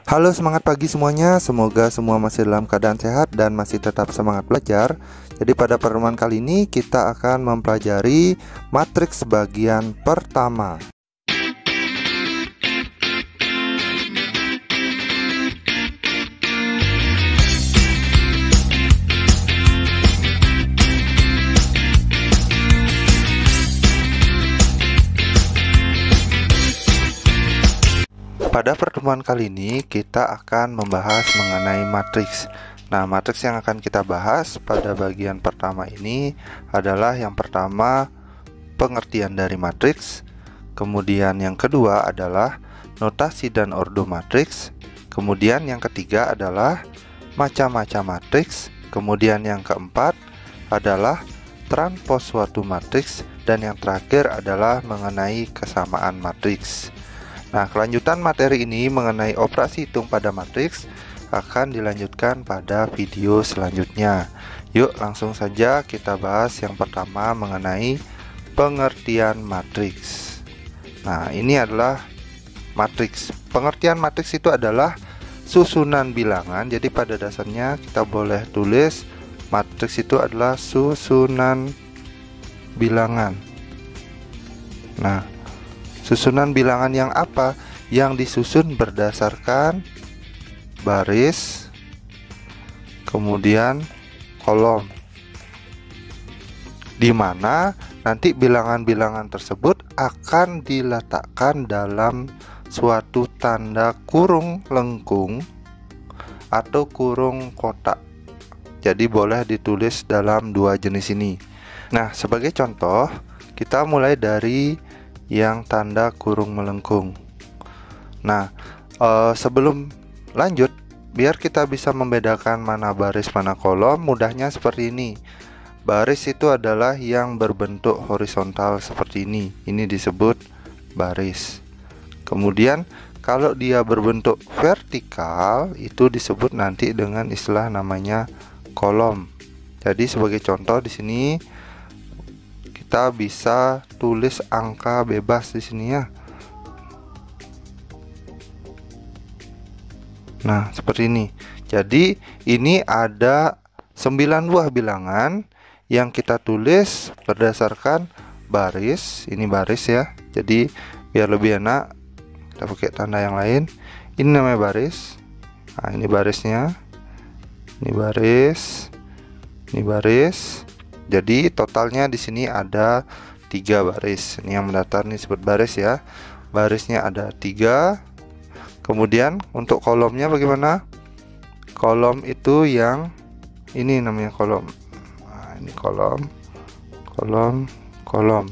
Halo, semangat pagi semuanya. Semoga semua masih dalam keadaan sehat dan masih tetap semangat belajar. Jadi pada pertemuan kali ini kita akan mempelajari matriks bagian pertama. Pada pertemuan kali ini kita akan membahas mengenai matriks. Nah, matriks yang akan kita bahas pada bagian pertama ini adalah yang pertama pengertian dari matriks, kemudian yang kedua adalah notasi dan ordo matriks, kemudian yang ketiga adalah macam-macam matriks, kemudian yang keempat adalah transpos suatu matriks, dan yang terakhir adalah mengenai kesamaan matriks. Nah, kelanjutan materi ini mengenai operasi hitung pada matriks akan dilanjutkan pada video selanjutnya. Yuk, langsung saja kita bahas yang pertama mengenai pengertian matriks. Nah, ini adalah matriks. Pengertian matriks itu adalah susunan bilangan. Jadi pada dasarnya kita boleh tulis matriks itu adalah susunan bilangan. Nah, susunan bilangan yang apa? Yang disusun berdasarkan baris, kemudian kolom, di mana nanti bilangan-bilangan tersebut akan diletakkan dalam suatu tanda kurung lengkung atau kurung kotak. Jadi boleh ditulis dalam dua jenis ini. Nah, sebagai contoh, kita mulai dari yang tanda kurung melengkung. Nah, sebelum lanjut, biar kita bisa membedakan mana baris mana kolom, mudahnya seperti ini. Baris itu adalah yang berbentuk horizontal seperti ini. Ini disebut baris. Kemudian kalau dia berbentuk vertikal, itu disebut nanti dengan istilah namanya kolom. Jadi sebagai contoh di sini kita bisa tulis angka bebas di sini ya. Nah, seperti ini. Jadi ini ada 9 buah bilangan yang kita tulis berdasarkan baris. Ini baris ya. Jadi biar lebih enak kita pakai tanda yang lain. Ini namanya baris. Nah, ini barisnya. Ini baris. Ini baris. Jadi totalnya di sini ada 3 baris. Ini yang mendatar nih disebut baris ya. Barisnya ada 3. Kemudian untuk kolomnya bagaimana? Kolom itu yang ini namanya kolom. Nah, ini kolom, kolom, kolom.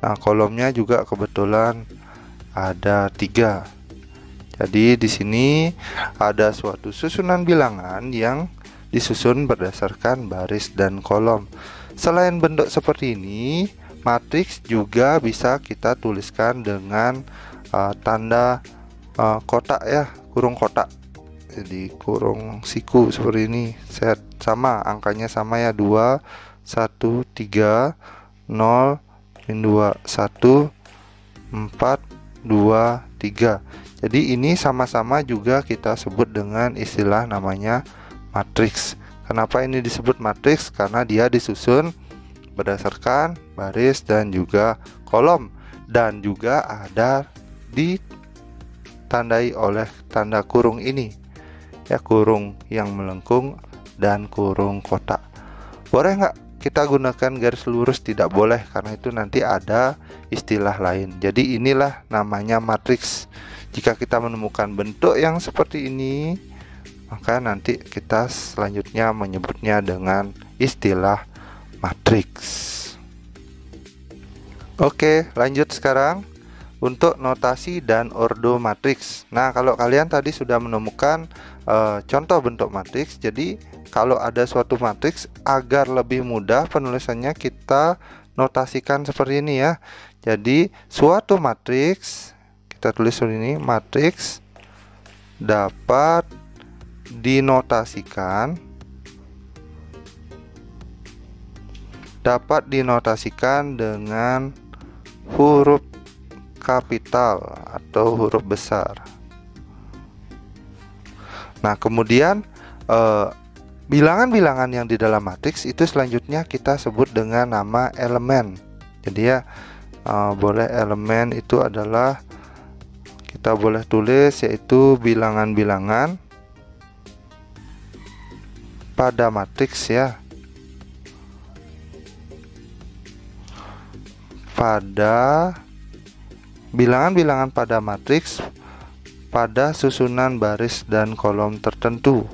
Nah, kolomnya juga kebetulan ada 3. Jadi di sini ada suatu susunan bilangan yang disusun berdasarkan baris dan kolom. Selain bentuk seperti ini, matriks juga bisa kita tuliskan dengan tanda kotak ya, kurung kotak. Jadi kurung siku seperti ini. Set sama, angkanya sama ya, 2 1 3 0 2 1 4 2 3. Jadi ini sama-sama juga kita sebut dengan istilah namanya matriks. Kenapa ini disebut matriks? Karena dia disusun berdasarkan baris dan juga kolom, dan juga ada ditandai oleh tanda kurung ini ya, kurung yang melengkung dan kurung kotak. Boleh nggak kita gunakan garis lurus? Tidak boleh, karena itu nanti ada istilah lain. Jadi inilah namanya matriks. Jika kita menemukan bentuk yang seperti ini, maka nanti kita selanjutnya menyebutnya dengan istilah matriks. Oke, lanjut sekarang untuk notasi dan ordo matriks. Nah, kalau kalian tadi sudah menemukan contoh bentuk matriks, jadi kalau ada suatu matriks, agar lebih mudah penulisannya, kita notasikan seperti ini ya. Jadi suatu matriks, kita tulis ini, matriks dapat dinotasikan dengan huruf kapital atau huruf besar. Nah, kemudian bilangan-bilangan yang di dalam matriks itu selanjutnya kita sebut dengan nama elemen. Jadi ya, boleh elemen itu adalah kita boleh tulis yaitu bilangan-bilangan pada matriks ya. Pada bilangan-bilangan pada matriks pada susunan baris dan kolom tertentu.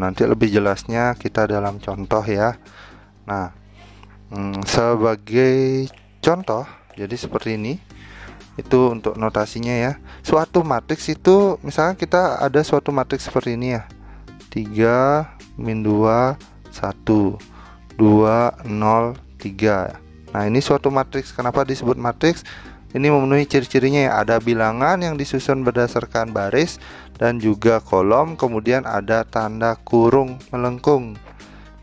Nanti lebih jelasnya kita dalam contoh ya. Nah, sebagai contoh, jadi seperti ini. Itu untuk notasinya ya. Suatu matriks itu misalnya kita ada suatu matriks seperti ini ya. 3 min 2 1 2 0 3. Nah, ini suatu matriks. Kenapa disebut matriks? Ini memenuhi ciri-cirinya ya. Ada bilangan yang disusun berdasarkan baris dan juga kolom, kemudian ada tanda kurung melengkung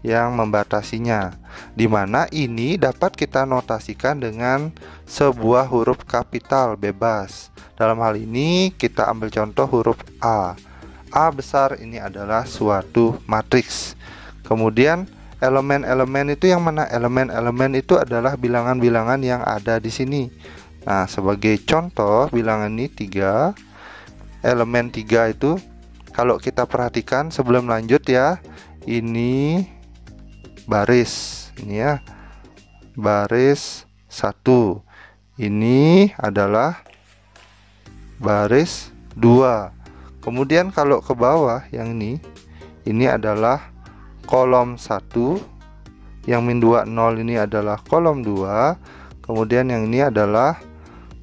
yang membatasinya, dimana ini dapat kita notasikan dengan sebuah huruf kapital bebas. Dalam hal ini kita ambil contoh huruf A. A besar ini adalah suatu matriks. Kemudian elemen-elemen itu yang mana? Elemen-elemen itu adalah bilangan-bilangan yang ada di sini. Nah, sebagai contoh bilangan ini 3. Elemen 3 itu kalau kita perhatikan sebelum lanjut ya, ini baris, ini ya, baris 1. Ini adalah baris 2. Kemudian kalau ke bawah yang ini adalah kolom 1. Yang min 2 0 ini adalah kolom 2. Kemudian yang ini adalah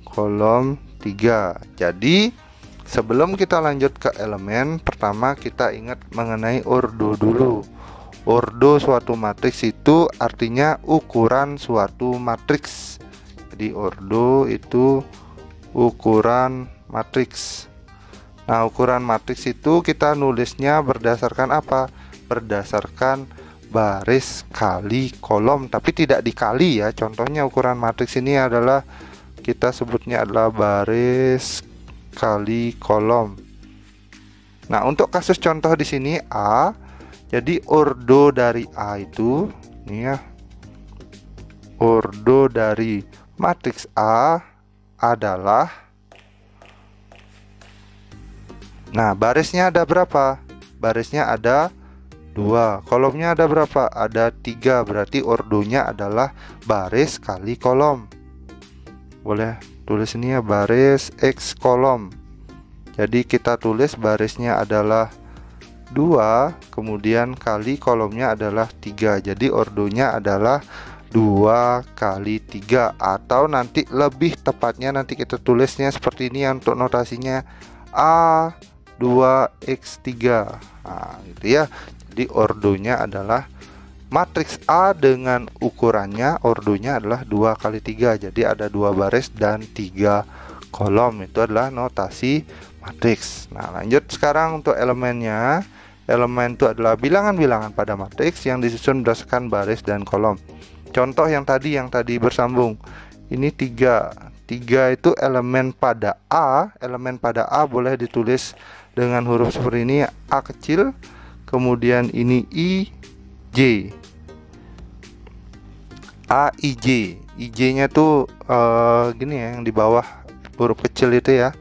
kolom 3. Jadi sebelum kita lanjut ke elemen, pertama kita ingat mengenai ordo dulu. Ordo suatu matriks itu artinya ukuran suatu matriks. Jadi ordo itu ukuran matriks. Nah, ukuran matriks itu kita nulisnya berdasarkan apa? Berdasarkan baris kali kolom, tapi tidak dikali ya. Contohnya ukuran matriks ini adalah kita sebutnya adalah baris kali kolom. Nah, untuk kasus contoh di sini A, jadi ordo dari A itu ini ya. Ordo dari matriks A adalah, nah, barisnya ada berapa? Barisnya ada 2. Kolomnya ada berapa? Ada 3. Berarti ordonya adalah baris kali kolom. Boleh tulis ini ya, baris X kolom. Jadi kita tulis barisnya adalah 2, kemudian kali kolomnya adalah 3. Jadi ordonya adalah 2 kali 3. Atau nanti lebih tepatnya nanti kita tulisnya seperti ini ya, untuk notasinya A 2x3. Nah, gitu ya. Jadi ordonya adalah matriks A dengan ukurannya, ordonya adalah 2 kali 3. Jadi ada 2 baris dan 3 kolom. Itu adalah notasi matriks. Nah, lanjut sekarang untuk elemennya. Elemen itu adalah bilangan-bilangan pada matriks yang disusun berdasarkan baris dan kolom. Contoh yang tadi bersambung. Ini 3. 3 itu elemen pada A. Elemen pada A boleh ditulis dengan huruf seperti ini, A kecil, kemudian ini I J. A I J. I J-nya tuh gini ya, yang di bawah huruf kecil itu ya.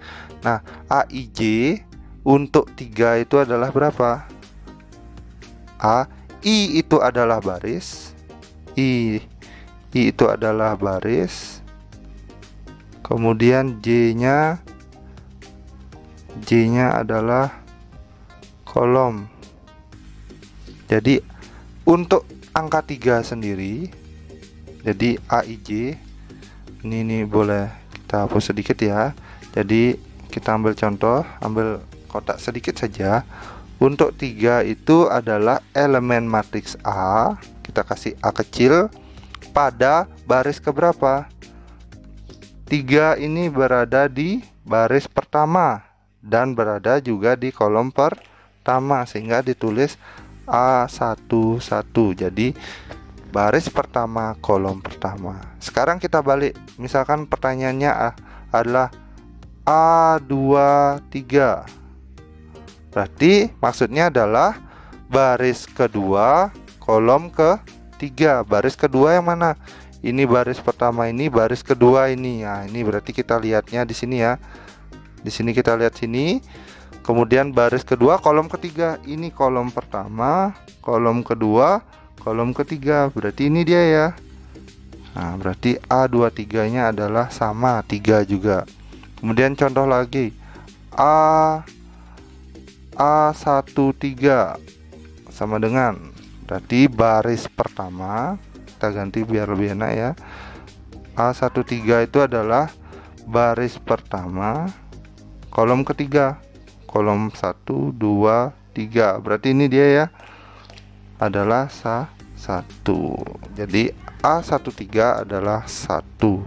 Nah, A I J untuk 3 itu adalah berapa? A, I itu adalah baris. I itu adalah baris. Kemudian J-nya adalah kolom. Jadi untuk angka 3 sendiri, jadi AIJ ini boleh kita hapus sedikit ya. Jadi kita ambil contoh, ambil kotak sedikit saja. Untuk 3 itu adalah elemen matriks A. Kita kasih A kecil pada baris keberapa? 3 ini berada di baris pertama dan berada juga di kolom pertama, sehingga ditulis A11. Jadi baris pertama, kolom pertama. Sekarang kita balik. Misalkan pertanyaannya adalah A23. Berarti maksudnya adalah baris kedua, kolom ketiga. Baris kedua yang mana? Ini baris pertama, ini baris kedua ini. Nah, ini berarti kita lihatnya di sini ya. Di sini kita lihat sini. Kemudian baris kedua, kolom ketiga. Ini kolom pertama, kolom kedua, kolom ketiga. Berarti ini dia ya. Nah, berarti A23-nya adalah sama 3 juga. Kemudian contoh lagi. A13 sama dengan, berarti baris pertama, kita ganti biar lebih enak ya. A13 itu adalah baris pertama, kolom ketiga, kolom 1, 2, 3. Berarti ini dia ya, adalah 1. Jadi A13 adalah 1.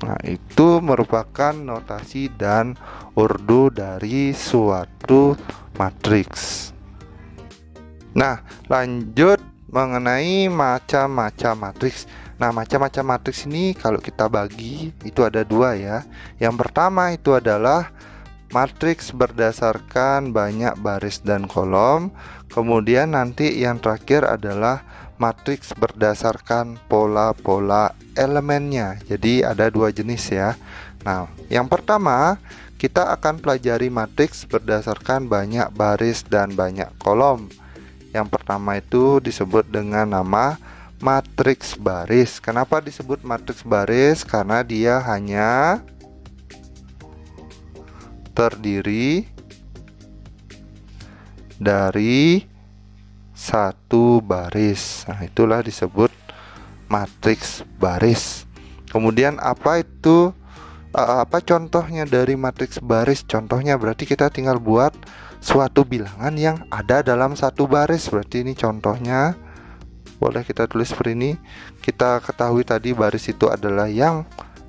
Nah, itu merupakan notasi dan ordo dari suatu matriks. Nah, lanjut mengenai macam-macam matriks. Nah, macam-macam matriks ini kalau kita bagi itu ada 2 ya. Yang pertama itu adalah matriks berdasarkan banyak baris dan kolom. Kemudian nanti yang terakhir adalah matriks berdasarkan pola-pola elemennya. Jadi ada 2 jenis ya. Nah, yang pertama kita akan pelajari matriks berdasarkan banyak baris dan banyak kolom. Yang pertama itu disebut dengan nama matriks baris. Kenapa disebut matriks baris? Karena dia hanya terdiri dari satu baris. Nah, itulah disebut matriks baris. Kemudian apa contohnya dari matriks baris? Contohnya berarti kita tinggal buat suatu bilangan yang ada dalam satu baris. Berarti ini contohnya. Boleh kita tulis seperti ini. Kita ketahui tadi baris itu adalah yang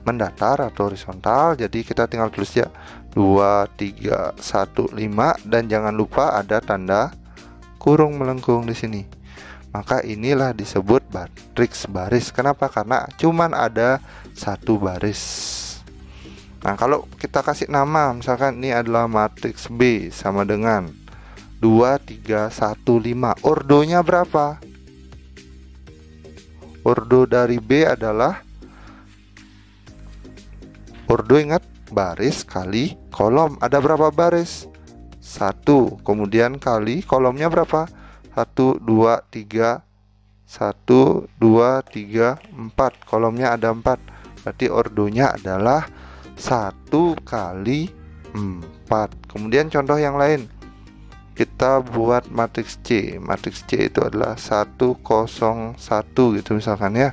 mendatar atau horizontal. Jadi kita tinggal tulis ya 2, 3, 1, 5. Dan jangan lupa ada tanda kurung melengkung di sini. Maka inilah disebut matriks baris. Kenapa? Karena cuman ada satu baris. Nah, kalau kita kasih nama, misalkan ini adalah matriks B sama dengan 2, 3, 1, 5. Ordonya berapa? Ordo dari B adalah, ordo ingat, baris kali kolom. Ada berapa baris? 1. Kemudian kali kolomnya berapa? 1, 2, 3. 1, 2, 3, 4. Kolomnya ada 4. Berarti ordonya adalah 1 kali 4. Kemudian contoh yang lain, kita buat matriks C. Matriks C itu adalah 1, 0, 1 gitu misalkan ya.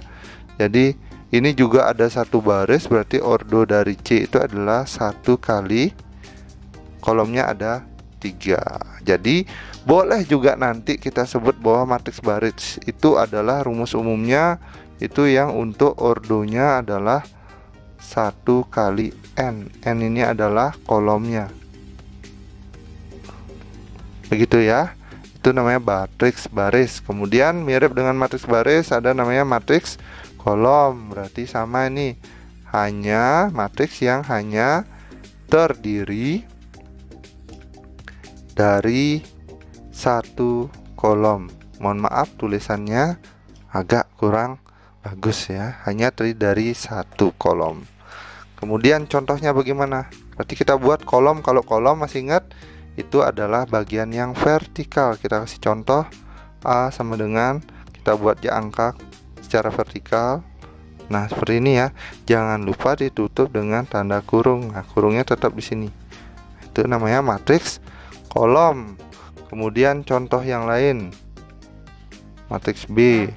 Jadi ini juga ada satu baris, berarti ordo dari C itu adalah 1 kali kolomnya ada 3. Jadi boleh juga nanti kita sebut bahwa matriks baris itu adalah rumus umumnya itu yang untuk ordonya adalah 1 kali N. N ini adalah kolomnya. Begitu ya. Itu namanya matriks baris. Kemudian mirip dengan matriks baris ada namanya matriks kolom. Berarti sama ini. Hanya matriks yang hanya terdiri dari satu kolom. Mohon maaf tulisannya agak kurang bagus ya. Hanya terdiri dari satu kolom. Kemudian contohnya bagaimana? Berarti kita buat kolom. Kalau kolom masih ingat itu adalah bagian yang vertikal. Kita kasih contoh A sama dengan, kita buat ya angka secara vertikal. Nah, seperti ini ya. Jangan lupa ditutup dengan tanda kurung. Nah, kurungnya tetap di sini. Itu namanya matriks kolom. Kemudian contoh yang lain, matriks B.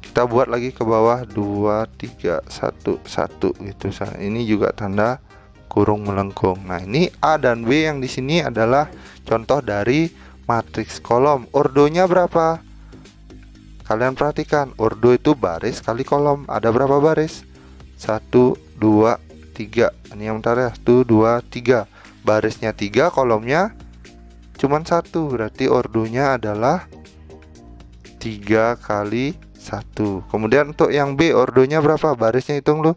Kita buat lagi ke bawah 2, 3, 1, 1 gitu. Ini juga tanda kurung melengkung. Nah, ini A dan B yang di sini adalah contoh dari matriks kolom. Ordonya berapa? Kalian perhatikan, ordo itu baris kali kolom. Ada berapa baris? 1, 2, 3. Ini yang bentar ya. 1, 2, 3. Barisnya 3, kolomnya cuman 1. Berarti ordonya adalah 3 kali 1. Kemudian untuk yang B ordonya berapa? Barisnya hitung lu.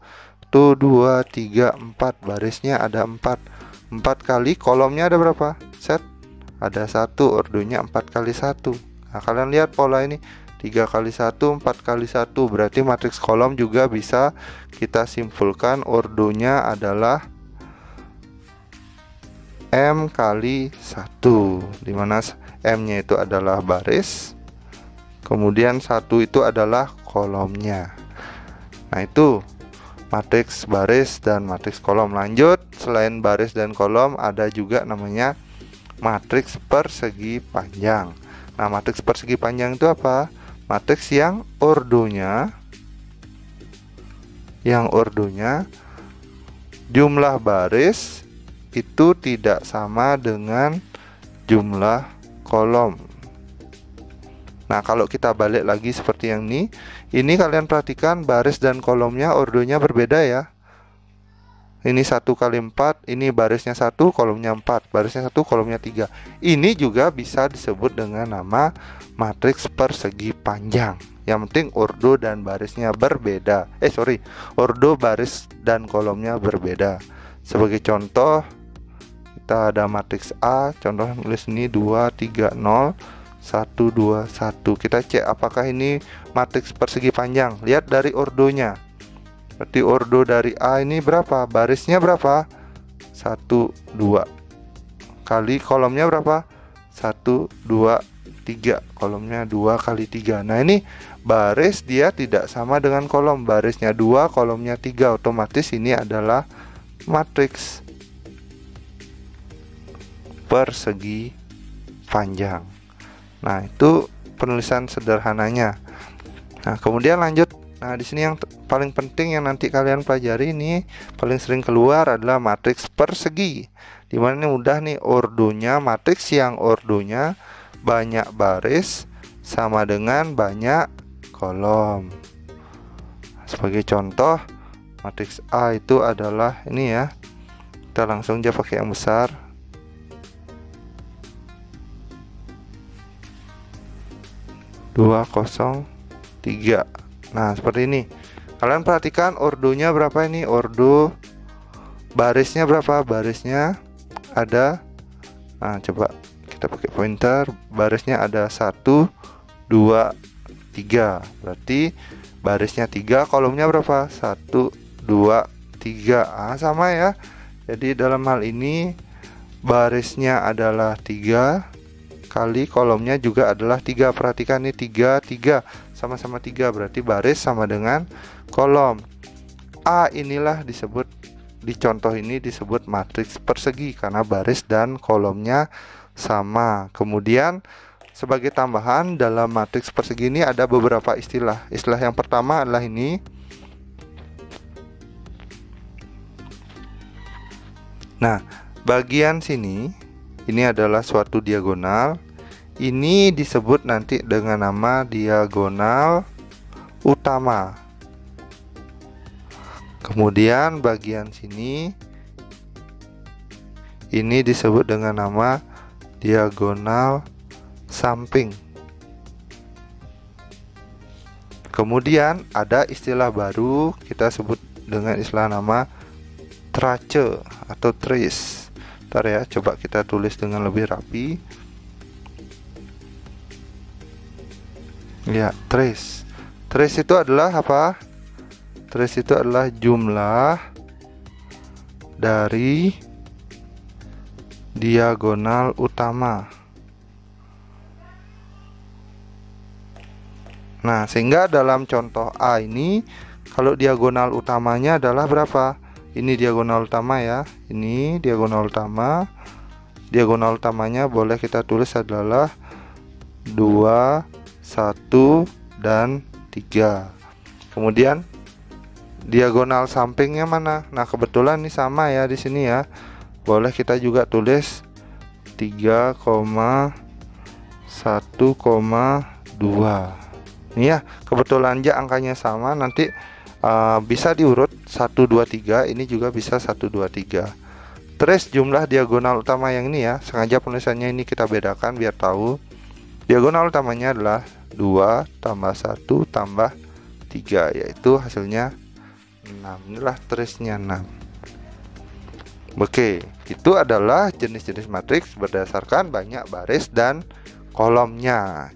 Tuh 2, 3, 4. Barisnya ada 4. 4 kali kolomnya ada berapa? Set. Ada 1. Ordonya 4 kali 1. Nah, kalian lihat pola ini. 3 kali 1, 4 kali 1. Berarti matriks kolom juga bisa kita simpulkan ordonya adalah M kali 1, dimana M-nya itu adalah baris, kemudian 1 itu adalah kolomnya. Nah, itu matriks baris dan matriks kolom. Lanjut, selain baris dan kolom ada juga namanya matriks persegi panjang. Nah, matriks persegi panjang itu apa? Matriks yang ordonya jumlah baris itu tidak sama dengan jumlah kolom. Nah, kalau kita balik lagi seperti yang ini kalian perhatikan baris dan kolomnya ordonya berbeda ya. Ini 1 kali 4, ini barisnya 1, kolomnya 4, barisnya 1, kolomnya 3. Ini juga bisa disebut dengan nama matriks persegi panjang. Yang penting ordo dan barisnya berbeda. Ordo, baris dan kolomnya berbeda. Sebagai contoh, kita ada matriks A, contoh nulis ini 2, 3, 0, 1, 2, 1. Kita cek apakah ini matriks persegi panjang. Lihat dari ordonya. Berarti ordo dari A ini berapa? Barisnya berapa? 1, 2. Kali kolomnya berapa? 1, 2, 3. Kolomnya 2 kali 3. Nah, ini baris dia tidak sama dengan kolom. Barisnya 2, kolomnya 3. Otomatis ini adalah matriks persegi panjang. Nah, itu penulisan sederhananya. Nah, kemudian lanjut. Nah, di sini yang paling penting yang nanti kalian pelajari ini paling sering keluar adalah matriks persegi. Dimana ini mudah nih, ordonya, matriks yang ordonya banyak baris sama dengan banyak kolom. Sebagai contoh, matriks A itu adalah ini ya. Kita langsung aja pakai yang besar. 2, 0, 3. Nah, seperti ini. Kalian perhatikan ordonya berapa ini? Ordo barisnya berapa? Barisnya ada, nah coba kita pakai pointer. Barisnya ada 1, 2, 3. Berarti barisnya 3, kolomnya berapa? 1, 2, 3. Sama ya. Jadi dalam hal ini barisnya adalah 3 kali kolomnya juga adalah 3. Perhatikan nih, 3, 3 sama-sama 3, berarti baris sama dengan kolom. A inilah disebut, di contoh ini disebut matriks persegi karena baris dan kolomnya sama. Kemudian sebagai tambahan dalam matriks persegi ini ada beberapa istilah. Istilah yang pertama adalah ini. Nah, bagian sini ini adalah suatu diagonal. Ini disebut nanti dengan nama diagonal utama. Kemudian bagian sini ini disebut dengan nama diagonal samping. Kemudian ada istilah baru, kita sebut dengan istilah nama trace atau trace. Ntar ya, coba kita tulis dengan lebih rapi. Ya, trace. Trace itu adalah apa? Trace itu adalah jumlah dari diagonal utama. Nah, sehingga dalam contoh A ini, kalau diagonal utamanya adalah berapa? Ini diagonal utama ya. Ini diagonal utama. Diagonal utamanya boleh kita tulis adalah 2, 1, dan 3. Kemudian diagonal sampingnya mana? Nah, kebetulan ini sama ya di sini ya. Boleh kita juga tulis 3,1,2. Ini ya, kebetulan aja angkanya sama. Nanti bisa diurut 1, 2, 3. Ini juga bisa 1, 2, 3. Trace jumlah diagonal utama yang ini ya. Sengaja penulisannya ini kita bedakan biar tahu. Diagonal utamanya adalah 2 tambah 1 tambah 3, yaitu hasilnya 6. Inilah tulisnya 6. Oke, itu adalah jenis-jenis matriks berdasarkan banyak baris dan kolomnya.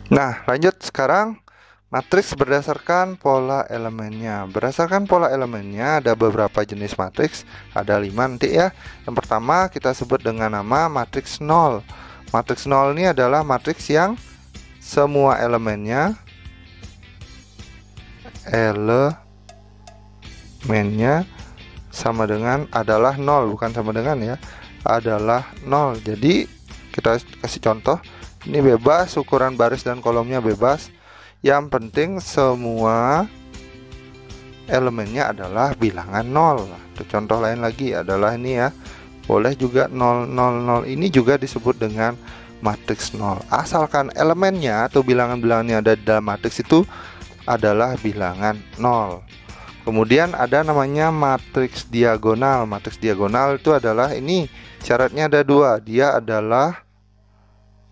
Nah, lanjut sekarang matriks berdasarkan pola elemennya. Berdasarkan pola elemennya ada beberapa jenis matriks, ada 5 nanti ya. Yang pertama kita sebut dengan nama matriks 0. Matriks 0 ini adalah matriks yang semua elemennya sama dengan adalah 0, bukan sama dengan ya, adalah 0. Jadi kita kasih contoh, ini bebas, ukuran baris dan kolomnya bebas. Yang penting semua elemennya adalah bilangan 0. Contoh lain lagi adalah ini ya, boleh juga 0, 0, 0. Ini juga disebut dengan matriks 0. Asalkan elemennya atau bilangan-bilangannya ada di dalam matriks itu adalah bilangan 0. Kemudian ada namanya matriks diagonal. Matriks diagonal itu adalah ini, syaratnya ada 2. Dia adalah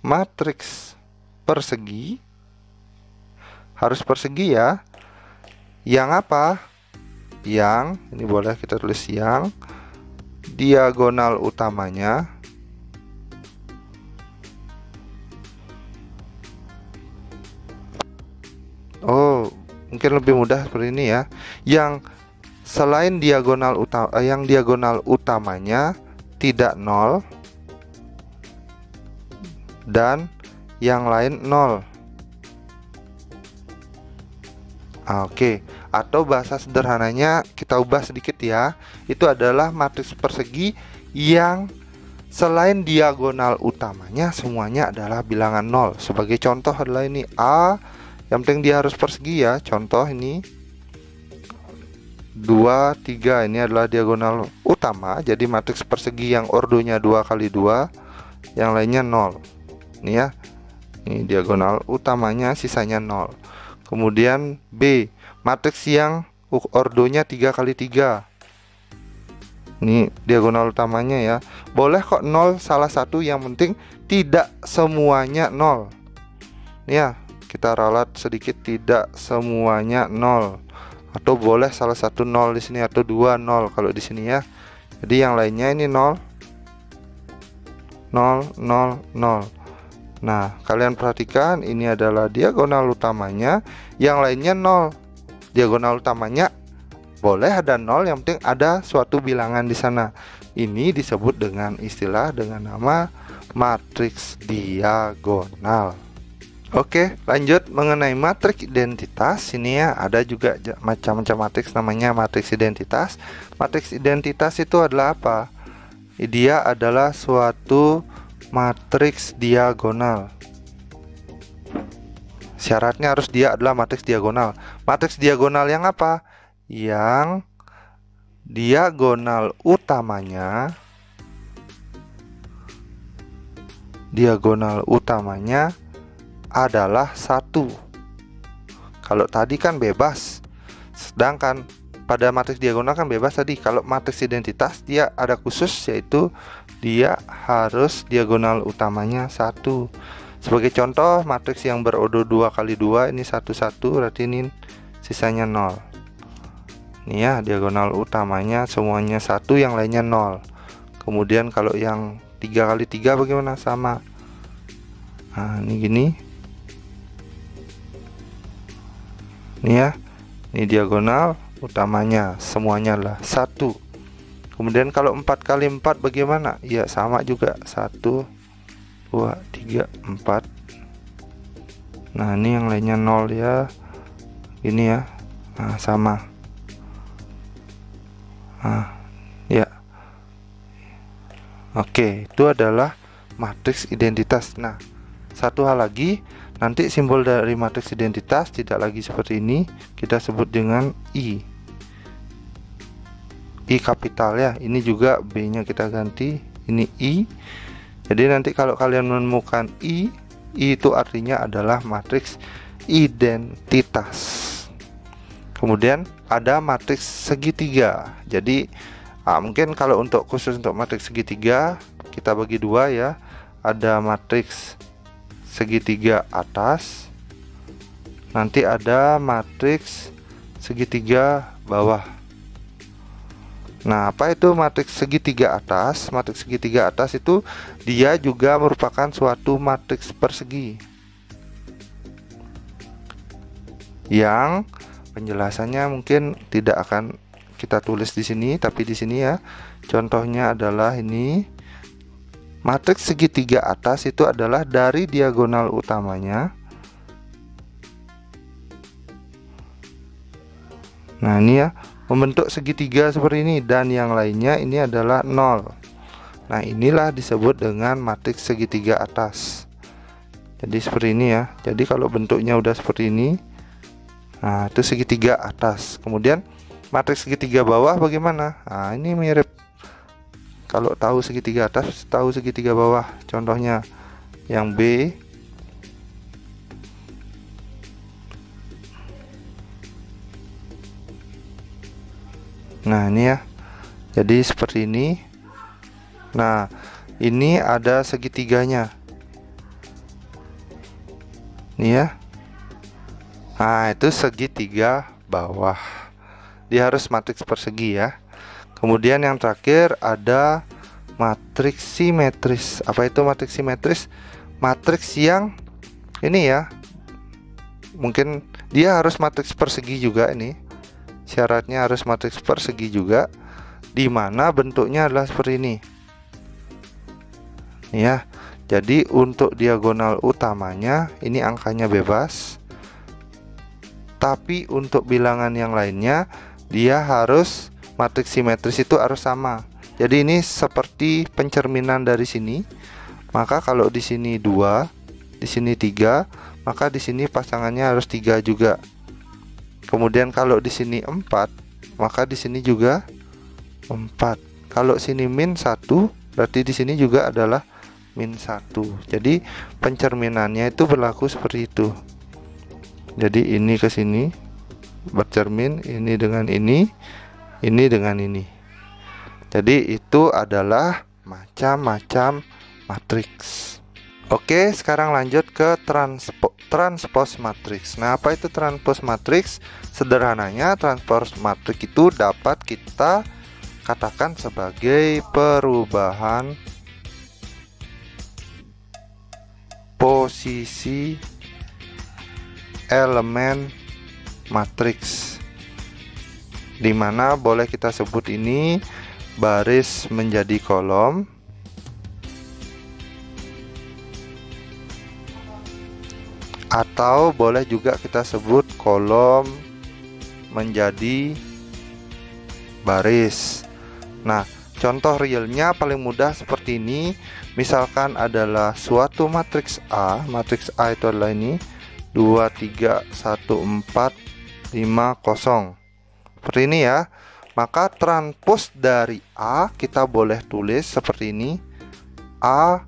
matriks persegi, harus persegi ya. Yang apa? Yang ini boleh kita tulis yang diagonal utamanya mungkin lebih mudah seperti ini ya. Yang selain diagonal yang diagonal utamanya tidak 0 dan yang lain 0. Oke, atau bahasa sederhananya kita ubah sedikit ya. Itu adalah matriks persegi yang selain diagonal utamanya semuanya adalah bilangan 0. Sebagai contoh adalah ini A, yang penting dia harus persegi ya. Contoh ini 2, 3, ini adalah diagonal utama. Jadi matriks persegi yang ordonya 2 kali 2, yang lainnya 0. Ini ya, ini diagonal utamanya, sisanya 0. Kemudian B, matriks yang ordonya 3 kali 3. Ini diagonal utamanya ya. Boleh kok 0 salah satu, yang penting tidak semuanya 0. Ini ya, kita ralat sedikit, tidak semuanya 0. Atau boleh salah satu 0 di sini atau 2 0 kalau di sini ya. Jadi yang lainnya ini 0 0 0 0. Nah, kalian perhatikan ini adalah diagonal utamanya, yang lainnya 0. Diagonal utamanya boleh ada 0, yang penting ada suatu bilangan di sana. Ini disebut dengan istilah dengan nama matriks diagonal. Oke, lanjut mengenai matriks identitas. Ini ya, ada juga macam-macam matriks namanya matriks identitas. Matriks identitas itu adalah apa? Dia adalah suatu matriks diagonal. Syaratnya harus dia adalah matriks diagonal. Matriks diagonal yang apa? Yang diagonal utamanya adalah 1. Kalau tadi kan bebas, sedangkan pada matriks diagonal kan bebas tadi. Kalau matriks identitas dia ada khusus, yaitu dia harus diagonal utamanya 1. Sebagai contoh, matriks yang berodo 2 kali 2, ini 1 1, berarti ini sisanya 0. Ini ya, diagonal utamanya semuanya 1, yang lainnya 0. Kemudian kalau yang 3 kali 3 bagaimana? Sama. Nah, ini gini. Ini ya, ini diagonal utamanya semuanya lah 1. Kemudian kalau 4 kali 4 bagaimana? Ya sama juga, 1 2 3 4. Nah, ini yang lainnya 0 ya. Ini ya. Nah, sama. Nah, ya. Oke, itu adalah matriks identitas. Nah, satu hal lagi, nanti simbol dari matriks identitas tidak lagi seperti ini, kita sebut dengan I. I kapital ya. Ini juga B-nya kita ganti, ini I. Jadi nanti kalau kalian menemukan I itu artinya adalah matriks identitas. Kemudian ada matriks segitiga. Jadi mungkin kalau untuk khusus untuk matriks segitiga kita bagi 2 ya. Ada matriks segitiga atas, nanti ada matriks segitiga bawah. Nah, apa itu matriks segitiga atas? Matriks segitiga atas itu dia juga merupakan suatu matriks persegi yang penjelasannya mungkin tidak akan kita tulis di sini, tapi di sini ya. Contohnya adalah ini. Matriks segitiga atas itu adalah dari diagonal utamanya. Nah, ini ya, membentuk segitiga seperti ini, dan yang lainnya ini adalah 0. Nah, inilah disebut dengan matriks segitiga atas. Jadi seperti ini ya. Jadi kalau bentuknya udah seperti ini, nah itu segitiga atas. Kemudian matriks segitiga bawah bagaimana? Nah, ini mirip. Kalau tahu segitiga atas, tahu segitiga bawah. Contohnya yang B. Nah, ini ya. Jadi seperti ini. Nah, ini ada segitiganya. Ini ya. Nah, itu segitiga bawah. Dia harus matriks persegi ya. Kemudian yang terakhir ada matriks simetris. Apa itu matriks simetris? Matriks yang ini ya. Mungkin dia harus matriks persegi juga ini. Syaratnya harus matriks persegi juga, di mana bentuknya adalah seperti ini. Ya. Jadi untuk diagonal utamanya ini angkanya bebas. Tapi untuk bilangan yang lainnya dia harus matriks simetris itu harus sama. Jadi ini seperti pencerminan dari sini. Maka kalau di sini 2, di sini 3, maka di sini pasangannya harus 3 juga. Kemudian kalau di sini 4, maka di sini juga 4. Kalau sini min 1, berarti di sini juga adalah min 1. Jadi pencerminannya itu berlaku seperti itu. Jadi ini ke sini bercermin, ini dengan ini dengan ini. Jadi itu adalah macam-macam matriks. Oke, sekarang lanjut ke transpose matriks. Nah, apa itu transpose matriks? Sederhananya, transpose matriks itu dapat kita katakan sebagai perubahan posisi elemen matriks, dimana boleh kita sebut ini baris menjadi kolom, atau boleh juga kita sebut kolom menjadi baris. Nah, contoh realnya paling mudah seperti ini. Misalkan adalah suatu matriks A. Matriks A itu adalah ini 2, 3, 1, 4, 5, 0. Seperti ini ya. Maka transpos dari A kita boleh tulis seperti ini. A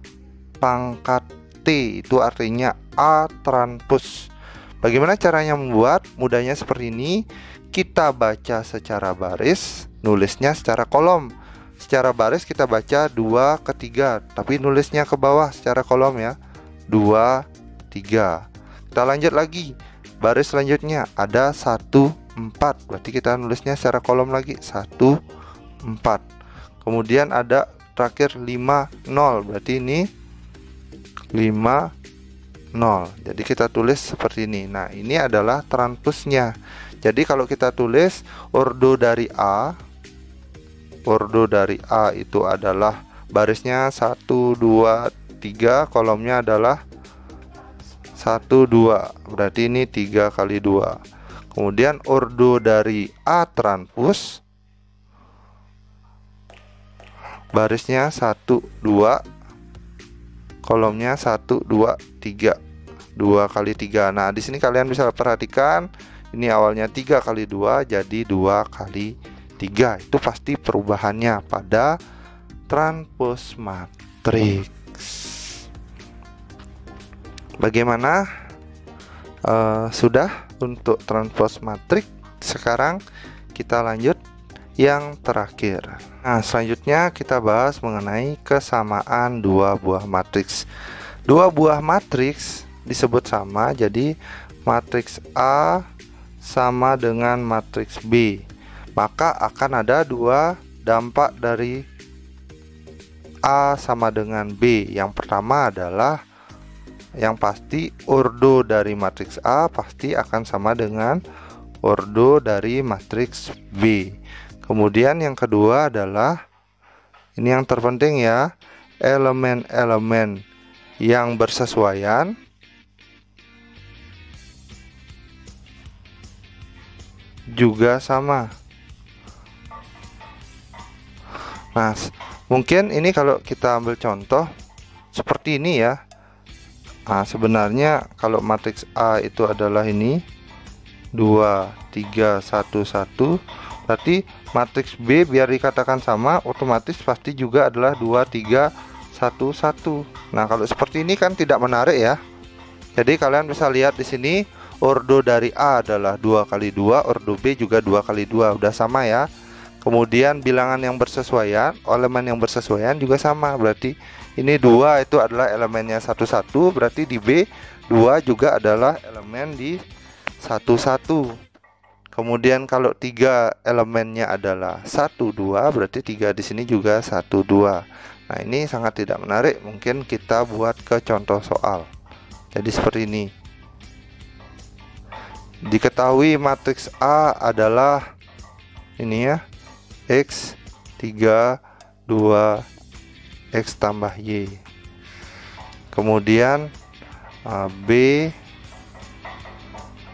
pangkat T, itu artinya A transpos. Bagaimana caranya membuat? Mudahnya seperti ini. Kita baca secara baris, nulisnya secara kolom. Secara baris kita baca 2 ke 3, tapi nulisnya ke bawah secara kolom ya. 2, 3. Kita lanjut lagi. Baris selanjutnya ada 1, 4. Berarti kita nulisnya secara kolom lagi 1, 4. Kemudian ada terakhir 5, 0. Berarti ini 5, 0. Jadi kita tulis seperti ini. Nah, ini adalah transposnya. Jadi kalau kita tulis ordo dari A, ordo dari A itu adalah barisnya 1, 2, 3, kolomnya adalah 1, 2. Berarti ini 3 kali 2. Kemudian ordo dari A transpos, barisnya 1, 2, kolomnya 1, 2, 3. 2 kali 3. Nah, di sini kalian bisa perhatikan ini awalnya 3 kali 2 jadi 2 kali 3. Itu pasti perubahannya pada transpose matriks. Bagaimana? Sudah untuk transpose matriks. Sekarang kita lanjut yang terakhir. Nah, selanjutnya kita bahas mengenai kesamaan dua buah matriks. Dua buah matriks disebut sama, jadi matriks A sama dengan matriks B. Maka akan ada dua dampak dari A sama dengan B. Yang pertama adalah yang pasti ordo dari matriks A pasti akan sama dengan ordo dari matriks B. Kemudian yang kedua adalah, ini yang terpenting ya, elemen-elemen yang bersesuaian juga sama. Nah, mungkin ini kalau kita ambil contoh seperti ini ya. Nah, sebenarnya kalau matriks A itu adalah ini 2, 3, 1, 1, berarti matriks B biar dikatakan sama otomatis pasti juga adalah 2, 3, 1, 1. Nah, kalau seperti ini kan tidak menarik ya. Jadi kalian bisa lihat di sini ordo dari A adalah 2 kali 2, ordo B juga 2 kali 2, udah sama ya. Kemudian bilangan yang bersesuaian, elemen yang bersesuaian juga sama. Berarti ini 2 itu adalah elemennya 1, 1, berarti di B 2 juga adalah elemen di 1, 1. Kemudian kalau 3 elemennya adalah 1, 2, berarti 3 di sini juga 1, 2. Nah, ini sangat tidak menarik. Mungkin kita buat ke contoh soal. Jadi seperti ini. Diketahui matriks A adalah ini ya, X 3, 2, X tambah Y. Kemudian B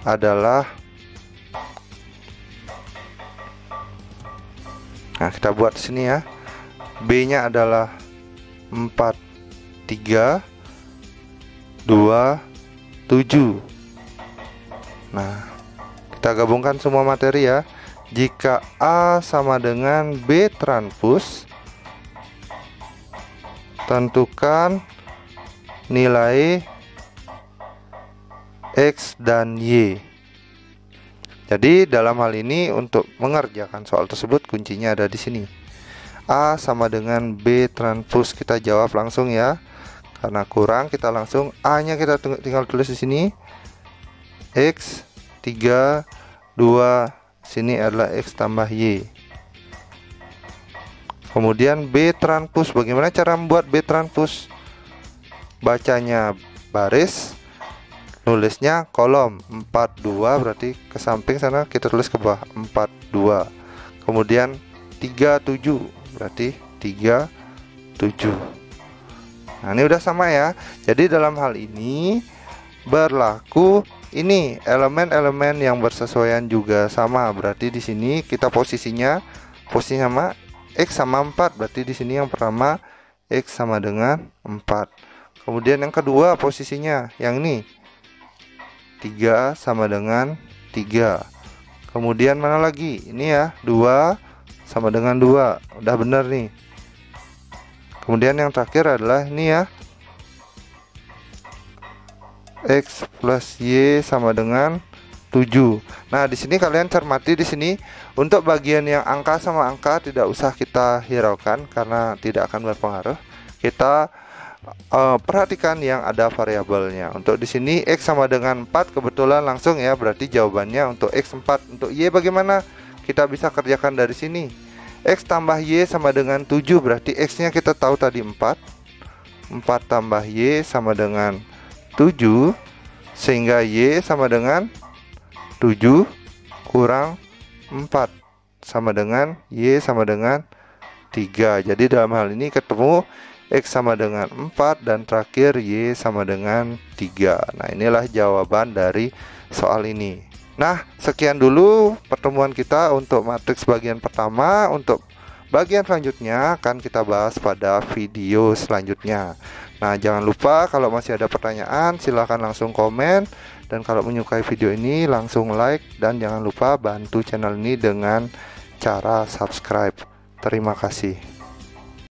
adalah, nah kita buat di sini ya, B nya adalah 4, 3, 2, 7. Nah, kita gabungkan semua materi ya. Jika A sama dengan B transpose, tentukan nilai X dan Y. Jadi dalam hal ini untuk mengerjakan soal tersebut kuncinya ada di sini. A sama dengan B transpose, kita jawab langsung ya. Karena kurang kita langsung A-nya kita tinggal tulis di sini. X 3, 2, sini adalah X tambah Y. Kemudian B transpose, bagaimana cara membuat B transpose? Bacanya baris, nulisnya kolom 4, 2, berarti ke samping sana kita tulis ke bawah 4, 2. Kemudian 3, 7, berarti 3, 7. Nah, ini udah sama ya. Jadi dalam hal ini berlaku ini elemen-elemen yang bersesuaian juga sama. Berarti di sini kita posisinya sama X sama 4. Berarti di sini yang pertama X sama dengan 4. Kemudian yang kedua posisinya yang ini 3 sama dengan 3. Kemudian mana lagi? Ini ya, 2 sama dengan 2. Udah benar nih. Kemudian yang terakhir adalah ini ya, X plus Y sama dengan 7. Nah, di sini kalian cermati di sini untuk bagian yang angka sama angka tidak usah kita hiraukan karena tidak akan berpengaruh. Kita perhatikan yang ada variabelnya. Untuk di sini X sama dengan 4 kebetulan langsung ya, berarti jawabannya untuk X 4. Untuk Y bagaimana? Kita bisa kerjakan dari sini. X tambah Y sama dengan 7, berarti X-nya kita tahu tadi 4. 4 tambah Y sama dengan 7, sehingga Y sama dengan 7 kurang 4 sama dengan Y sama dengan 3. Jadi dalam hal ini ketemu X sama dengan 4 dan terakhir Y sama dengan 3. Nah, inilah jawaban dari soal ini. Nah, sekian dulu pertemuan kita untuk matriks bagian pertama. Untuk bagian selanjutnya akan kita bahas pada video selanjutnya. Nah, jangan lupa kalau masih ada pertanyaan silahkan langsung komen. Dan kalau menyukai video ini langsung like. Dan jangan lupa bantu channel ini dengan cara subscribe. Terima kasih.